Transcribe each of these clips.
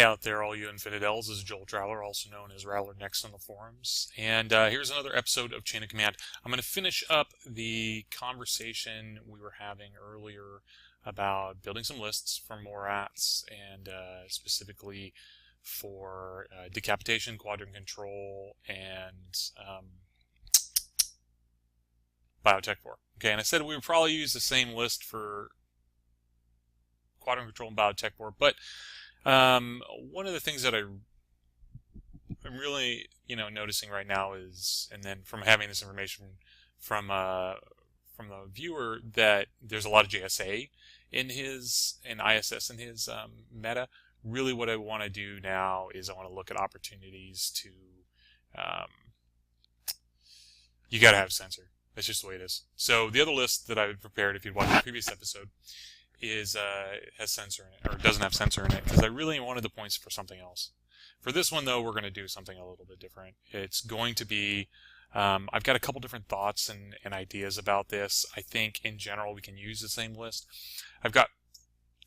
Hey out there, all you Infidels. This is Joel Trowler, also known as Rattler Next on the forums. And here's another episode of Chain of Command. I'm going to finish up the conversation we were having earlier about building some lists for Morats, and specifically for decapitation, quadrant control, and biotech 4. Okay, and I said we would probably use the same list for quadrant control and biotech 4, but one of the things that I'm really, noticing right now is, and then from having this information from the viewer, that there's a lot of JSA in ISS in his meta. Really, what I want to do now is I want to look at opportunities to. You got to have sensor. That's just the way it is. So the other list that I had prepared, if you'd watched the previous episode, has sensor in it, or doesn't have sensor in it, because I really wanted the points for something else. For this one, though, we're going to do something a little bit different. It's going to be, I've got a couple different thoughts and ideas about this. I think, in general, we can use the same list. I've got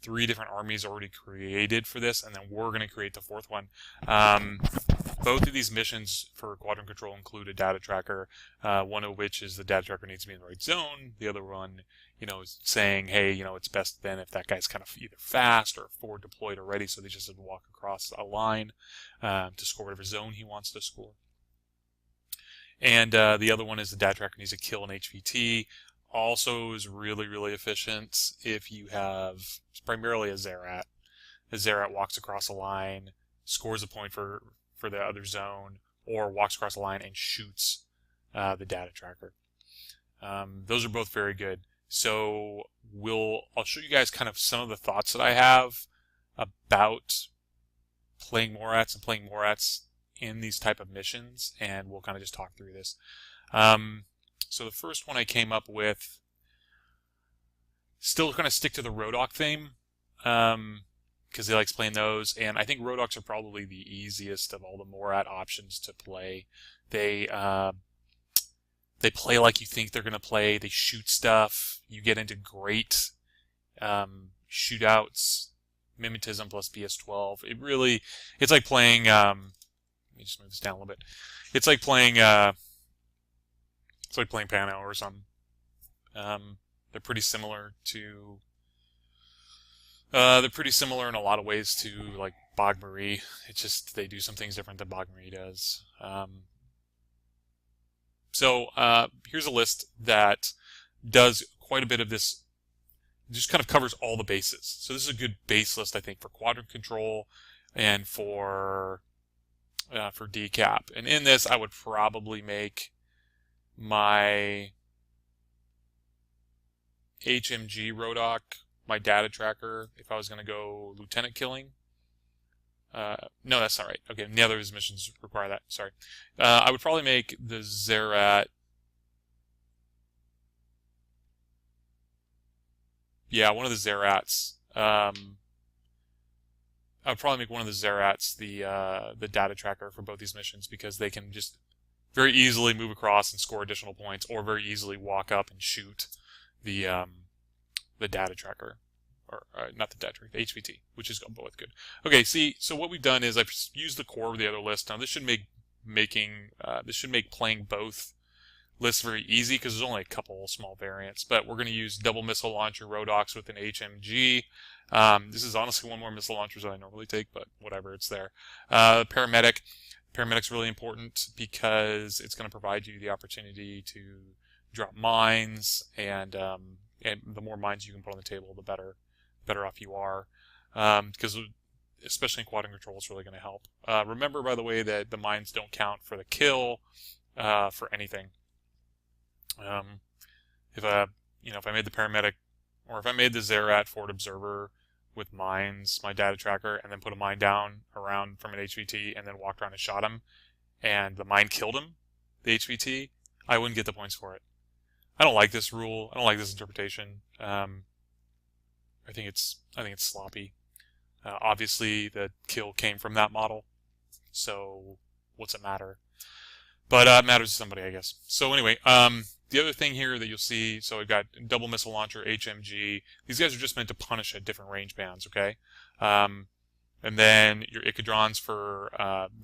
3 different armies already created for this, and then we're going to create the 4th one. Both of these missions for quadrant control include a data tracker, one of which is the data tracker needs to be in the right zone. The other one, is saying, hey, it's best then if that guy's kind of either fast or forward deployed already, so they just have to walk across a line to score whatever zone he wants to score. And the other one is the data tracker needs to kill an HVT. Also is really, really efficient if you have primarily a Zerat. The Zerat walks across a line, scores a point for the other zone, or walks across the line and shoots the data tracker. Those are both very good. So I'll show you guys kind of some of the thoughts that I have about playing Morats in these type of missions, and we'll kind of just talk through this. So the first one I came up with, still going to stick to the Rodok theme, because they like playing those, and I think Rodoks are probably the easiest of all the Morat options to play. They play like you think they're going to play. They shoot stuff. You get into great shootouts. Mimetism plus BS12. It's like playing. Let me just move this down a little bit. It's like playing. It's like playing Pano or something. They're pretty similar to. They're pretty similar in a lot of ways to like Bogmarie. It's just they do some things different than Bogmarie does. So here's a list that does quite a bit of this. Just kind of covers all the bases. So this is a good base list, I think, for quadrant control and for decap. And in this, I would probably make my HMG Rodok my data tracker if I was going to go lieutenant killing. No, that's not right. Okay, neither of his missions require that. Sorry. I would probably make the Zerat. Yeah, one of the Zerats. I would probably make one of the Zerats the data tracker for both these missions, because they can just very easily move across and score additional points, or very easily walk up and shoot the data tracker. Or not the data tracker, the HVT, which is both good. Okay, so what we've done is I've used the core of the other list. Now this should make playing both lists very easy, because there's only a couple small variants. But we're going to use double missile launcher Rodoks with an HMG. This is honestly one more missile launcher than I normally take, but whatever, it's there. Paramedic. Paramedic's really important because it's going to provide you the opportunity to drop mines, and the more mines you can put on the table, the better off you are, because especially in quadrant control, it's really going to help. Remember, by the way, that the mines don't count for the kill for anything. If I made the paramedic, or if I made the Zerat forward observer with mines, my data tracker, and then put a mine down around from an HVT, and then walked around and shot him, and the mine killed him, the HVT, I wouldn't get the points for it. I don't like this rule. I don't like this interpretation. I think it's sloppy. Obviously, the kill came from that model, so what's it matter? But it matters to somebody, I guess. So anyway, the other thing here that you'll see, so we've got double missile launcher, HMG. These guys are just meant to punish at different range bands, okay? And then your Icodrons for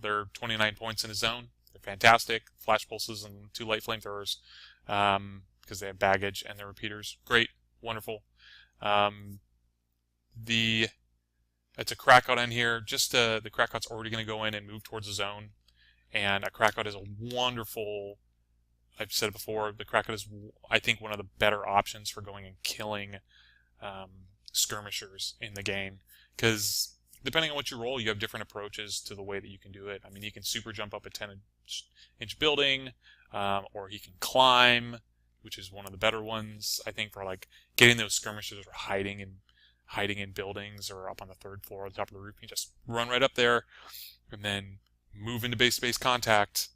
their 29 points in a zone. They're fantastic. Flash pulses and 2 light flamethrowers because they have baggage and they're repeaters. Great, wonderful. It's a Crackout in here. Just the Crackout's already going to go in and move towards the zone. And a Crackout is a wonderful, I've said it before, the Crackout is, I think, one of the better options for going and killing skirmishers in the game. Because depending on what you roll, you have different approaches to the way that you can do it. I mean, he can super jump up a 10-inch building, or he can climb, which is one of the better ones, I think, for like getting those skirmishers or hiding in buildings or up on the 3rd floor or the top of the roof. You just run right up there and then move into base-to-base contact.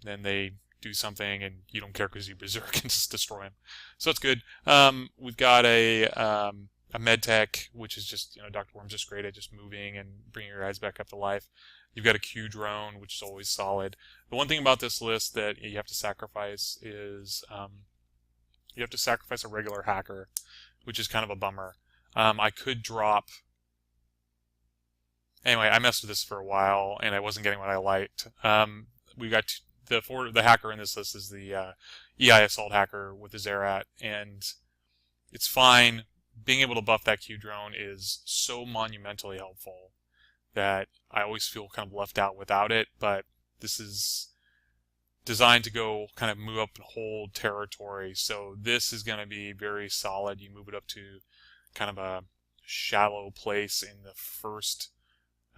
Then they do something and you don't care because you berserk and just destroy them. So it's good. We've got a medtech, which is just, Dr. Worm's just great at just moving and bringing your guys back up to life. You've got a Q drone, which is always solid. The one thing about this list that you have to sacrifice is you have to sacrifice a regular hacker, which is kind of a bummer. I could drop... Anyway, I messed with this for a while, and I wasn't getting what I liked. We got the hacker in this list is the EI Assault Hacker with the Zerat, and it's fine. Being able to buff that Q drone is so monumentally helpful that I always feel kind of left out without it, but this is designed to go kind of move up and hold territory, so this is going to be very solid. You move it up to kind of a shallow place in the first...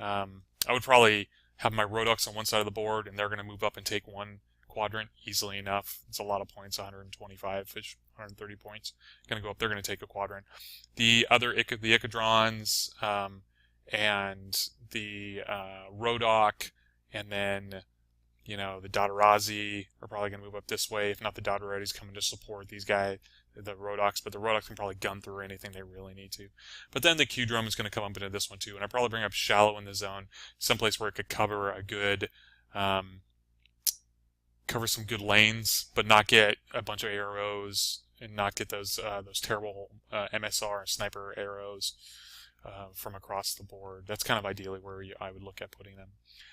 I would probably have my Rodox on one side of the board, and they're going to move up and take one quadrant easily enough. It's a lot of points, 125-ish, 130 points. Going to go up, they're going to take a quadrant. The other the Icodrons and the Rodoc, and then the Dotarazi are probably going to move up this way. If not, the Dotarati's coming to support these guys, the Rodocs, but the Rodocs can probably gun through anything they really need to. But then the Q drum is going to come up into this one too, and I'd probably bring up shallow in the zone, someplace where it could cover a good, cover some good lanes, but not get a bunch of arrows and not get those terrible MSR and sniper arrows from across the board. That's kind of ideally where I would look at putting them.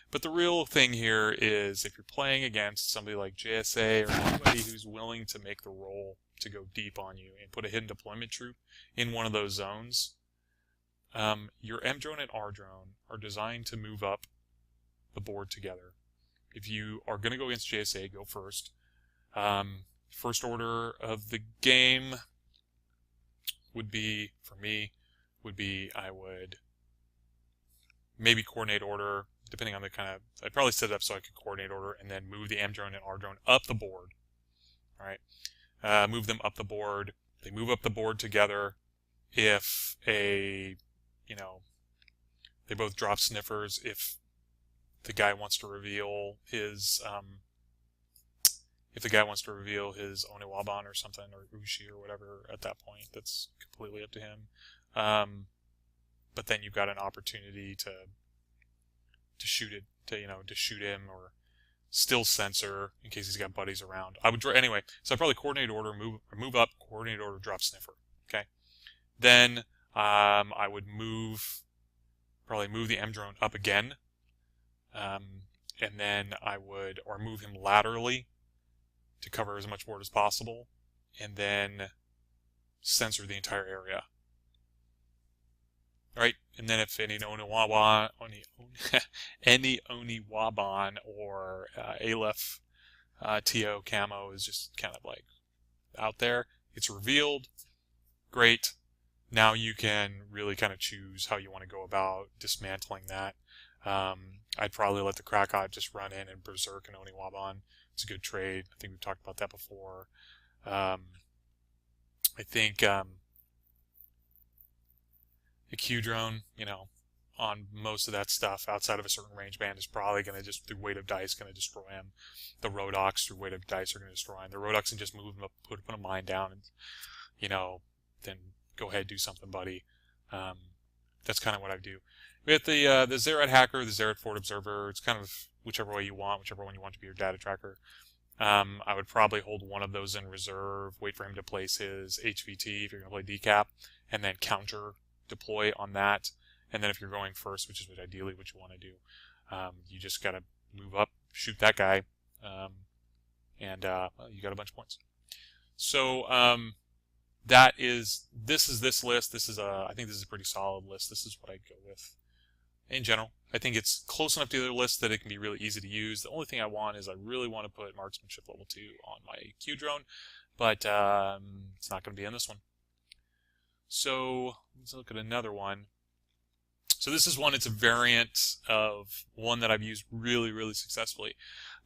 But the real thing here is if you're playing against somebody like JSA or anybody who's willing to make the roll to go deep on you and put a hidden deployment troop in one of those zones, your M drone and R drone are designed to move up the board together. If you are going to go against JSA, go first. First order of the game would be, for me, I would maybe coordinate order, depending on the kind of... I'd probably set it up so I could coordinate order and then move the M drone and R drone up the board. All right, move them up the board. They move up the board together. If they both drop sniffers. If the guy wants to reveal his Oniwaban or something, or Ushi or whatever at that point, that's completely up to him. But then you've got an opportunity to shoot it, to shoot him, or still censor in case he's got buddies around. I would anyway. So I probably coordinate order, move up, coordinate order, drop sniffer. Okay. Then I would probably move the M drone up again, and then I would move him laterally to cover as much board as possible, and then censor the entire area. All right, and then if any Oniwaban or Aleph TO camo is just kind of like out there, it's revealed. Great. Now you can really kind of choose how you want to go about dismantling that. I'd probably let the Krakot just run in and berserk an Oniwaban. It's a good trade. I think we've talked about that before. I think the Q drone, on most of that stuff outside of a certain range band is probably going to just, through weight of dice, going to destroy him. The Rodox, through weight of dice, are going to destroy him. The Rodox can just move him up, put a mine down, and, then go ahead, do something, buddy. That's kind of what I do. We have the Zerat Hacker, the Zerat Fort Observer. It's kind of whichever way you want, whichever one you want to be your data tracker. I would probably hold one of those in reserve, wait for him to place his HVT if you're going to play decap, and then counter deploy on that. And then if you're going first, which is ideally what you want to do, you just got to move up, shoot that guy, and well, you got a bunch of points. So this is this list. I think this is a pretty solid list. This is what I'd go with in general. I think it's close enough to the other lists that it can be really easy to use. The only thing I want is I really want to put marksmanship level 2 on my Q drone, but it's not going to be in this one. So let's look at another one. So this is one, it's a variant of one that I've used really, really successfully.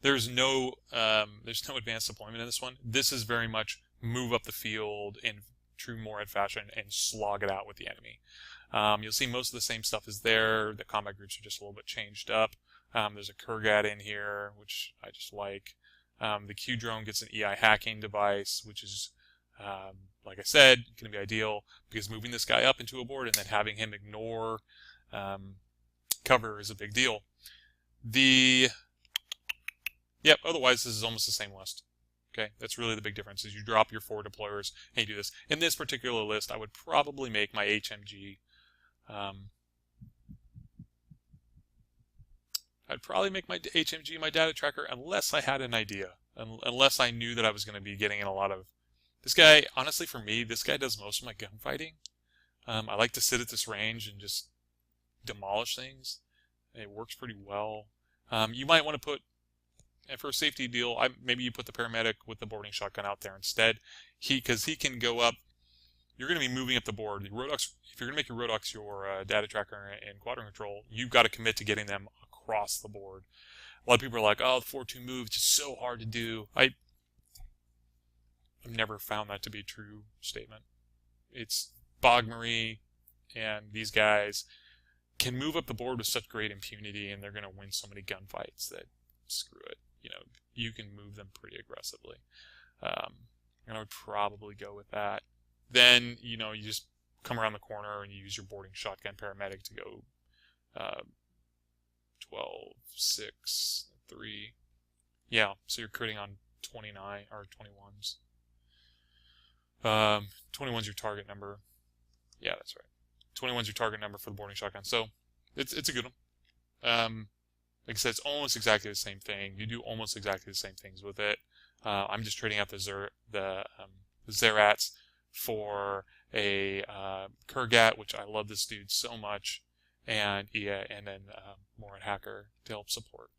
There's no advanced deployment in this one. This is very much move up the field in true Morad fashion and slog it out with the enemy. You'll see most of the same stuff is there. The combat groups are just a little bit changed up. There's a Kurgat in here, which I just like. The Q drone gets an EI hacking device, which is, like I said, going to be ideal because moving this guy up into a board and then having him ignore cover is a big deal. Otherwise this is almost the same list. Okay, that's really the big difference is you drop your 4 deployers and you do this. In this particular list, I would probably make my HMG. I'd probably make my HMG my data tracker unless I had an idea. Unless I knew that I was going to be getting in a lot of... This guy, honestly for me, this guy does most of my gunfighting. I like to sit at this range and just demolish things. It works pretty well. You might want to put... And for a safety deal, maybe you put the paramedic with the boarding shotgun out there instead. Because he can go up. You're going to be moving up the board. If you're going to make your Rodox your data tracker and quadrant control, you've got to commit to getting them across the board. A lot of people are like, "Oh, the 4-2 move is just so hard to do." I've never found that to be a true statement. It's Bogmarie and these guys can move up the board with such great impunity, and they're going to win so many gunfights that screw it. You can move them pretty aggressively. And I would probably go with that. Then, you just come around the corner and you use your boarding shotgun paramedic to go 12, 6, 3. Yeah, so you're critting on 29 or 21s. 21's your target number. Yeah, that's right. 21's your target number for the boarding shotgun. So it's a good one. Like I said, it's almost exactly the same thing. You do almost exactly the same things with it. I'm just trading out the Zerats for a Kurgat, which I love this dude so much, and then Morat Hacker to help support.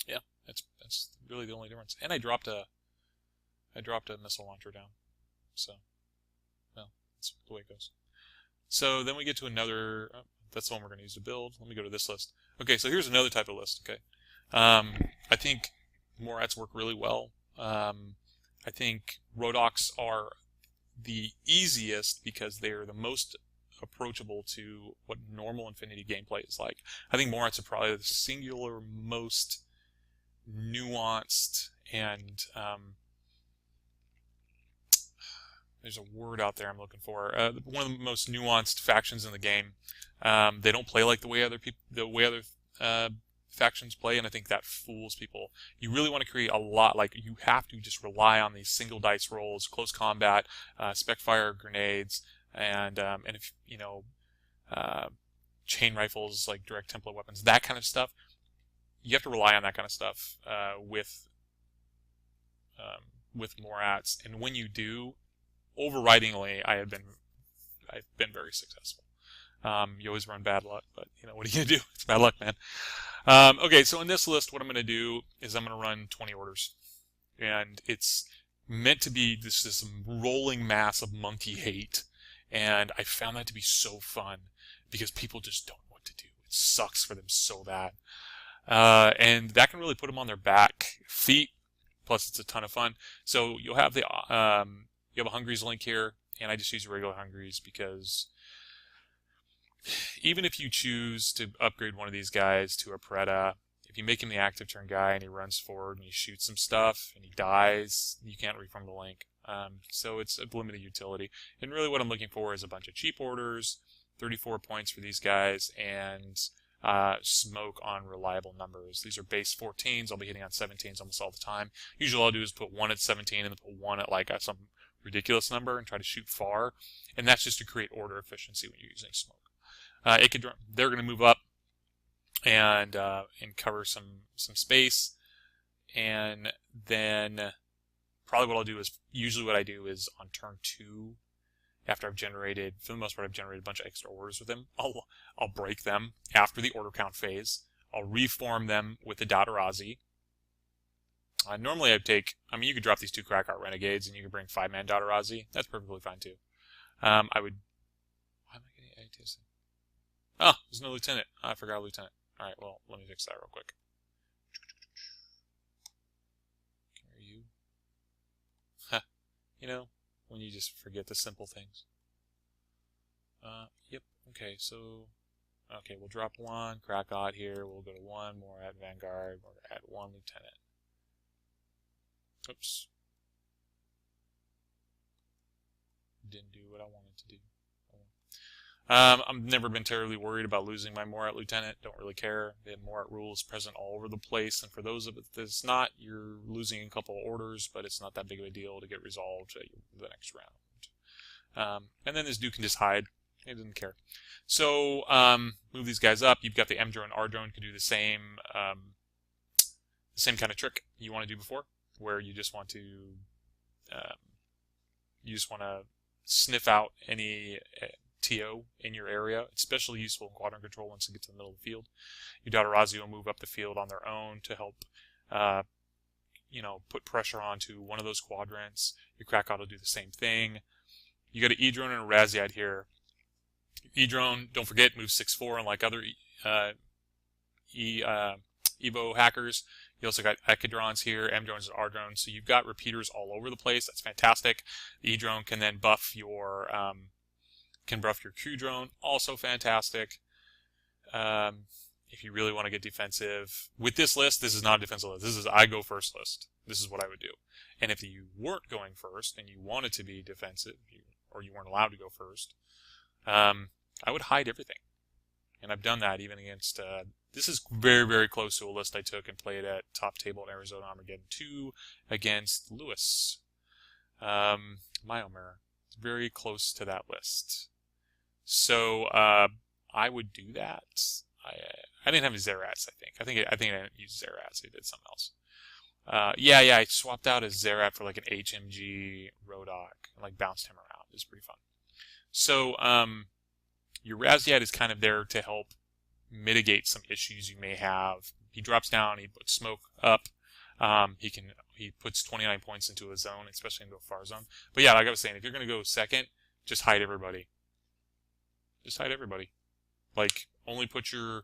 Yeah, that's really the only difference. And I dropped a missile launcher down. So, well, that's the way it goes. So then we get to another. That's the one we're going to use to build. Let me go to this list. Okay, so here's another type of list. Okay, I think Morats work really well. I think Rodox are the easiest because they're the most approachable to what normal Infinity gameplay is like. I think Morats are probably the singular most nuanced and there's a word out there I'm looking for. One of the most nuanced factions in the game. They don't play like the way other factions play, and I think that fools people. You really want to create a lot. Like you have to just rely on these single dice rolls, close combat, spec fire grenades, and if chain rifles like direct template weapons, that kind of stuff. You have to rely on that kind of stuff with Morats, and when you do, overridingly, I've been very successful. You always run bad luck, but what are you gonna do? It's bad luck, man. Okay, so in this list, what I'm gonna do is I'm gonna run 20 orders, and it's meant to be this rolling mass of monkey hate, and I found that to be so fun because people just don't know what to do. It sucks for them so bad, and that can really put them on their back feet. Plus, it's a ton of fun. So you'll have you have a Hungries link here, and I just use regular Hungries because even if you choose to upgrade one of these guys to a Preda, if you make him the active turn guy and he runs forward and he shoots some stuff and he dies, you can't reform the link. So it's a limited utility. And really what I'm looking for is a bunch of cheap orders, 34 points for these guys, and smoke on reliable numbers. These are base 14s. I'll be hitting on 17s almost all the time. Usually all I'll do is put one at 17 and then put one at like some ridiculous number and try to shoot far. And that's just to create order efficiency when you're using smoke. They're going to move up and cover some space, and then probably what I'll do is usually what I do is on turn 2, after I've generated, for the most part, I've generated a bunch of extra orders with them. I'll break them after the order count phase. I'll reform them with the Dotarazi. Normally I'd take, you could drop these 2 Crackheart Renegades and you could bring 5-man Dotarazi. That's perfectly fine too. Why am I getting ATS? Oh, there's no lieutenant. I forgot a lieutenant. Alright, well, let me fix that real quick. Come here, you. Huh. You know, when you just forget the simple things. Yep, okay, so... Okay, we'll drop 1 Crackheart here. We'll go to 1 Morat Vanguard. We'll add 1 lieutenant. Oops. Didn't do what I wanted to do. I've never been terribly worried about losing my Morat lieutenant. Don't really care. The Morat rule is present all over the place, and for those of it that's not, you're losing a couple of orders, but it's not that big of a deal to get resolved the next round. And then this dude can just hide. He didn't care. So move these guys up. You've got the M drone, R drone can do the same kind of trick you want to do before, where you just want to sniff out any TO in your area. It's especially useful in quadrant control once you get to the middle of the field. Your Dotarazi will move up the field on their own to help put pressure onto one of those quadrants. Your Crackheart will do the same thing. You got an E-drone and a Raziad here. E-drone, don't forget, moves 6'4", unlike other Evo hackers. You also got Echidrons here, M-drones and R-drones, so you've got repeaters all over the place. That's fantastic. The E-drone can then buff your Q-drone, also fantastic. If you really want to get defensive. With this list, this is not a defensive list. This is I go first list. This is what I would do. And if you weren't going first and you wanted to be defensive, or you weren't allowed to go first, I would hide everything. And I've done that even against... this is very, very close to a list I took and played at top table in Arizona Armageddon 2 against Lewis. Myomera. Very close to that list. So I would do that. I didn't have Zerats, I think I didn't use Zerats. I did something else. I swapped out a Zerat for like an HMG Rodok and like bounced him around. It was pretty fun. So your Raziad is kind of there to help mitigate some issues you may have. He drops down, he puts smoke up. He puts 29 points into a zone, especially into a far zone. But yeah, like I was saying, if you're going to go second, just hide everybody. Just hide everybody. Like, only put your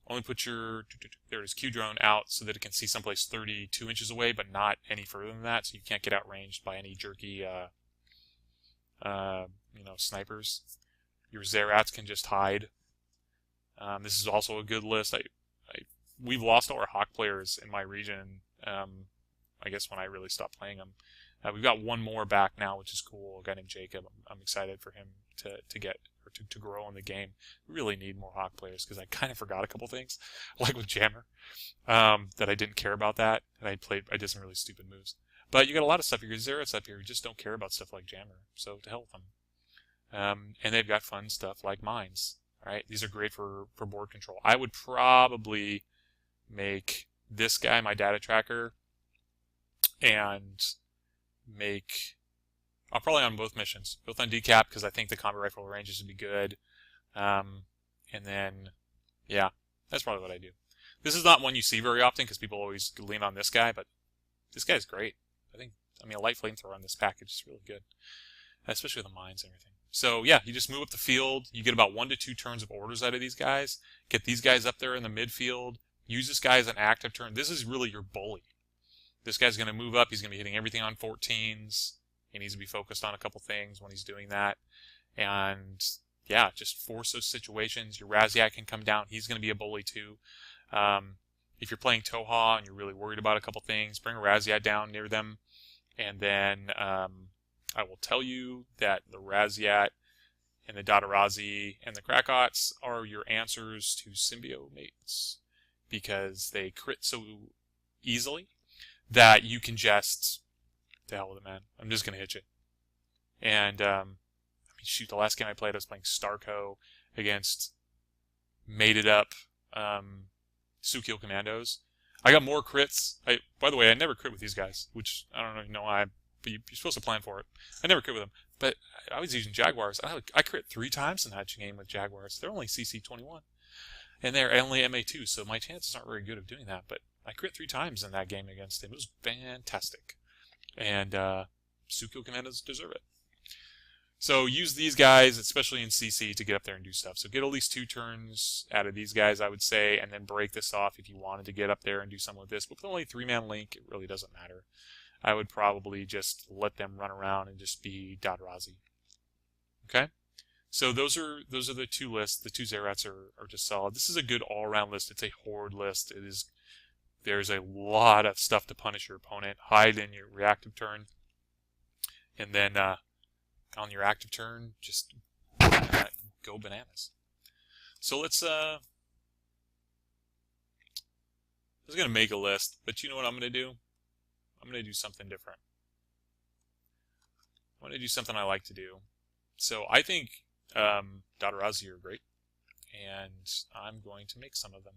there it is, Q drone out so that it can see someplace 32 inches away, but not any further than that, so you can't get outranged by any jerky snipers. Your Zerats can just hide. This is also a good list. We've lost all our Hawk players in my region. I guess when I really stopped playing them. We've got one more back now, which is cool. A guy named Jacob. I'm excited for him to grow in the game. We really need more Hawk players because I kind of forgot a couple things, like with Jammer, that I didn't care about that, and I did some really stupid moves. But you got a lot of stuff. You got Zerats up here who just don't care about stuff like Jammer, so to hell with them. And they've got fun stuff like mines. Right? These are great for board control. I would probably make this guy my data tracker, and I'll probably on both missions, both on decap because I think the combat rifle ranges would be good, and then yeah, that's probably what I do. This is not one you see very often because people always lean on this guy, but this guy's great. A light flamethrower on this package is really good, especially with the mines and everything. So yeah, you just move up the field. You get about 1 to 2 turns of orders out of these guys. Get these guys up there in the midfield. Use this guy as an active turn. This is really your bully. This guy's going to move up. He's going to be hitting everything on 14s. He needs to be focused on a couple things when he's doing that. And yeah, just force those situations. Your Raziak can come down. He's going to be a bully too. If you're playing Toha and you're really worried about a couple things, bring a Raziak down near them. And then I will tell you that the Raziat and the Dotarazi and the Crackhots are your answers to symbiote mates because they crit so easily that you can just, to hell with it, man. I'm just going to hit you. And I'm shoot, the last game I played, I was playing Starco against made it up Sukil Commandos. I got more crits. By the way, I never crit with these guys, which I don't really know why, but you're supposed to plan for it. I never crit with them, but I was using Jaguars. I crit 3 times in that game with Jaguars. They're only CC 21, and they're only MA2, so my chances aren't very good of doing that. But I crit 3 times in that game against him. It was fantastic, and Sukil Commandos deserve it. So use these guys, especially in CC, to get up there and do stuff. So get at least 2 turns out of these guys, I would say, and then break this off if you wanted to get up there and do something with this. But with only 3-man link, it really doesn't matter. I would probably just let them run around and just be Dadrazi. Okay? So those are the 2 lists. The 2 Zerats are just solid. This is a good all-around list. It's a horde list. There's a lot of stuff to punish your opponent. Hide in your reactive turn. And then on your active turn, just go bananas. So let's I was going to make a list, but you know what I'm going to do? I'm going to do something different. I'm going to do something I like to do. So I think Dadrazi are great, and I'm going to make some of them.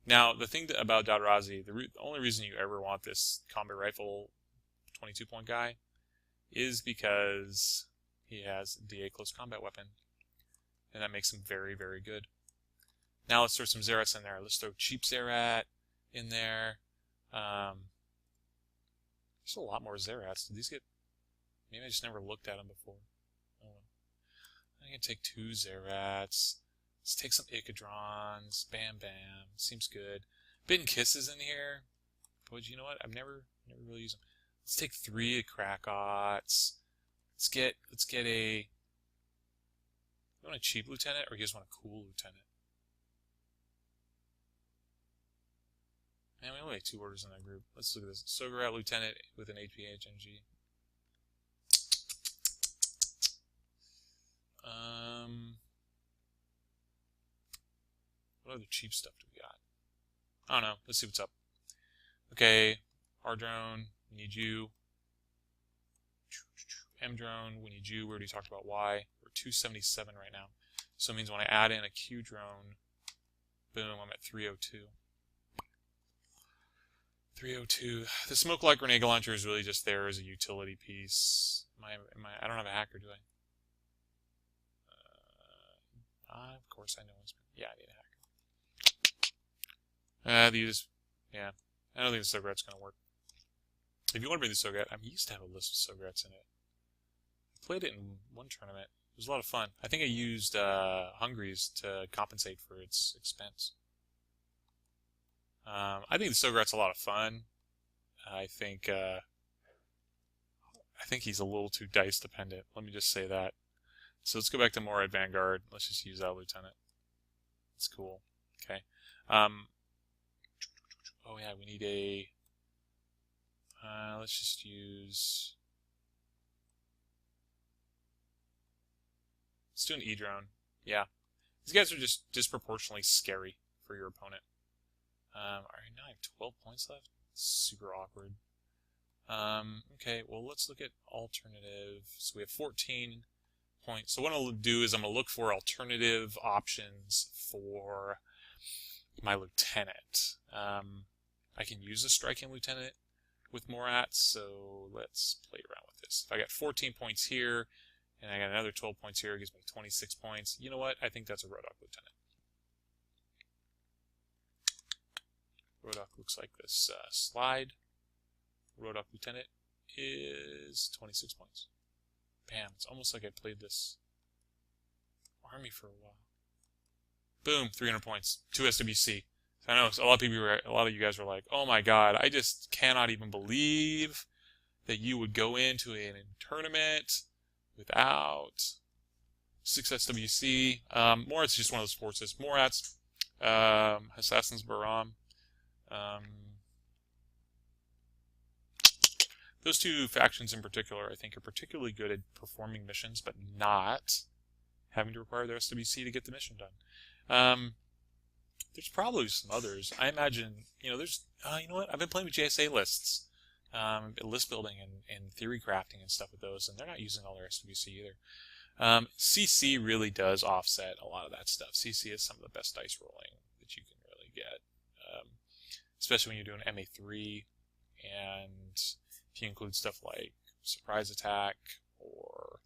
Now, the thing about Dadrazi, the only reason you ever want this combat rifle 22-point guy is because he has DA close combat weapon, and that makes him very, very good. Now let's throw some Zerats in there. Let's throw cheap Zerat in there. There's a lot more Zerats. Did these get... Maybe I just never looked at them before. Oh. I'm going to take 2 Zerats. Let's take some Icadrons. Bam, bam. Seems good. Bitten Kisses in here. But you know what? I've never really used them. Let's take 3 Krakots. Let's get a... You want a cheap lieutenant, or you guys want a cool lieutenant? Man, we only have 2 orders in that group. Let's look at this. Sogarat lieutenant with an HMG. What other cheap stuff do we got? I don't know. Let's see what's up. Okay, R-Drone, we need you. M-Drone, we need you. We already talked about Y. We're 277 right now. So it means when I add in a Q-Drone, boom, I'm at 302. 302. The smoke light grenade launcher is really just there as a utility piece. I don't have a hacker, do I? Of course I know. Yeah, I need a hacker. Yeah. I don't think the Sograt's going to work. If you want to bring the Sograt, I used to have a list of Sograts in it. I played it in one tournament. It was a lot of fun. I think I used Hungries to compensate for its expense. I think the Sograt's a lot of fun. I think he's a little too dice dependent. Let me just say that. So let's go back to Morats Vanguard. Let's just use that lieutenant. It's cool. Okay. Oh yeah, we need a... let's just use... Let's do an E-Drone. Yeah. These guys are just disproportionately scary for your opponent. Alright, now I have 12 points left. Super awkward. Okay, well let's look at alternative. So we have 14 points. So what I'll do is I'm going to look for alternative options for my lieutenant. I can use a striking lieutenant with Morats, so let's play around with this. If I got 14 points here, and I got another 12 points here, it gives me 26 points. You know what? I think that's a Rodok lieutenant. Rodok looks like this. Slide. Rodok lieutenant is 26 points. Bam. It's almost like I played this army for a while. Boom. 300 points. 2 SWC. I know a lot of you guys were like, "Oh my God, I just cannot even believe that you would go into a tournament without 6 SWC." Morats is just one of those forces. Morats, Assassin's Baram. Those 2 factions in particular, I think, are particularly good at performing missions, but not having to require their SWC to get the mission done. There's probably some others. I imagine, there's, you know what? I've been playing with JSA lists. list building and theory crafting and stuff with those, and they're not using all their SWC either. CC really does offset a lot of that stuff. CC is some of the best dice rolling that you can really get, especially when you're doing MA3, and if you include stuff like surprise attack or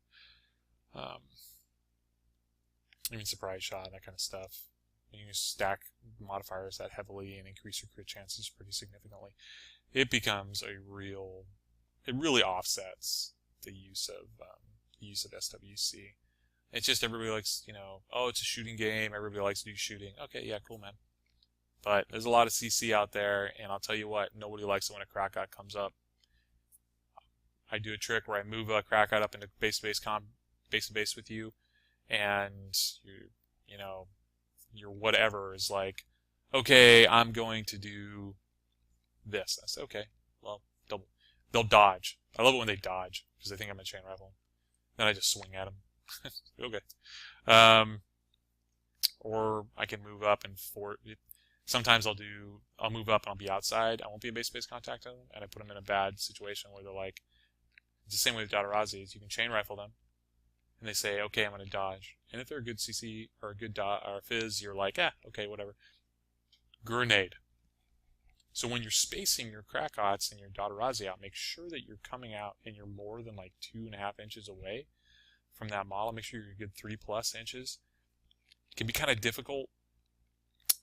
even surprise shot, that kind of stuff. You can stack modifiers that heavily and increase your crit chances pretty significantly. It becomes it really offsets the use of SWC. It's just everybody likes, oh, it's a shooting game. Everybody likes to do shooting. Okay, yeah, cool, man. But there's a lot of CC out there, and I'll tell you what, nobody likes it when a Krakot comes up. I do a trick where I move a Krakot up into base-to-base with you, and your whatever is like, okay, I'm going to do this. I say, okay, well, they'll dodge. I love it when they dodge, because they think I'm going to chain rifle. Then I just swing at them. Okay. Or I can move up and sometimes I'll move up and I'll be outside. I won't be in base-to-base contact with them, and I put them in a bad situation where they're like, it's the same way with Dadarazis. You can chain rifle them, and they say, okay, I'm going to dodge. And if they're a good CC or a good or fizz, you're like, okay, whatever. Grenade. So when you're spacing your Krakots and your Dadarazzi out, make sure that you're coming out and you're more than like 2.5 inches away from that model. Make sure you're a good 3+ inches. It can be kind of difficult,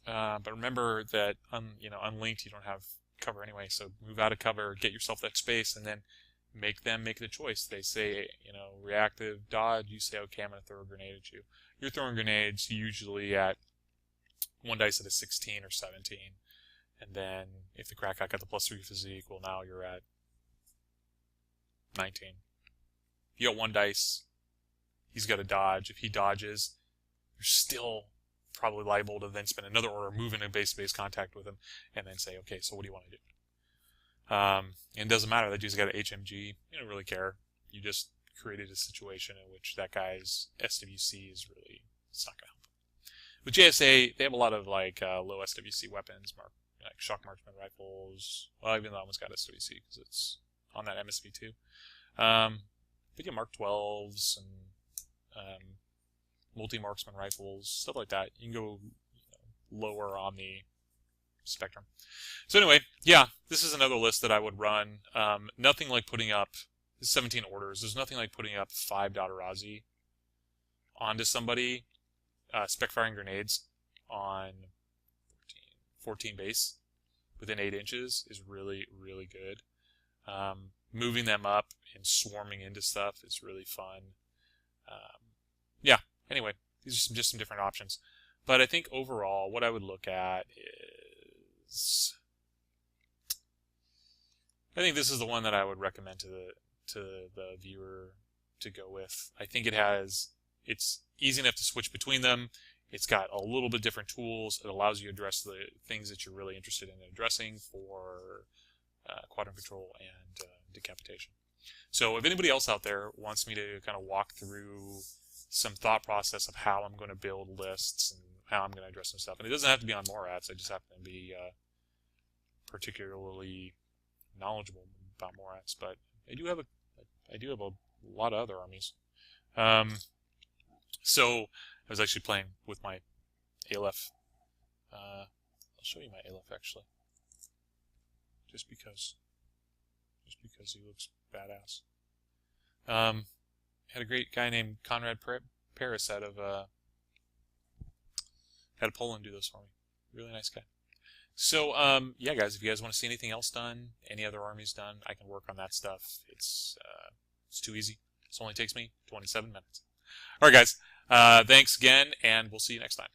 but remember that unlinked, you don't have cover anyway. So move out of cover, get yourself that space, and then make them make the choice. They say, reactive dodge. You say, okay, I'm going to throw a grenade at you. You're throwing grenades usually at one dice at a 16 or 17. And then if the Krakot got the +3 physique, well, now you're at 19. If you got one dice, he's got to dodge. If he dodges, you're still probably liable to then spend another order, move into base-to-base contact with him, and then say, okay, so what do you want to do? And it doesn't matter. That dude's got an HMG. You don't really care. You just created a situation in which that guy's SWC is really, it's not going to help him. With JSA, they have a lot of low SWC weapons, like shock marksman rifles. Well, even that one's got SWC because it's on that MSV too. They get Mark 12s and multi-marksman rifles, stuff like that. You can go lower on the spectrum. So anyway, yeah, this is another list that I would run. Nothing like putting up 17 orders. There's nothing like putting up 5 Dadarazzi onto somebody, spec firing grenades on 14 base within 8 inches is really, really good. Moving them up and swarming into stuff is really fun. Yeah, anyway, these are just some different options. But I think overall, what I would look at is, I think this is the one that I would recommend to the viewer to go with. I think it's easy enough to switch between them. It's got a little bit different tools. It allows you to address the things that you're really interested in addressing for quadrant control and decapitation. So if anybody else out there wants me to kind of walk through some thought process of how I'm going to build lists and how I'm going to address some stuff, and it doesn't have to be on Morats. I just happen to be particularly knowledgeable about Morats, but I do have a lot of other armies. So I was actually playing with my Aleph. I'll show you my Aleph actually, just because he looks badass. Had a great guy named Conrad Paris out of Poland do those for me. Really nice guy. So yeah, guys, if you guys want to see anything else done, any other armies done, I can work on that stuff. It's too easy. It only takes me 27 minutes. All right, guys. Thanks again, and we'll see you next time.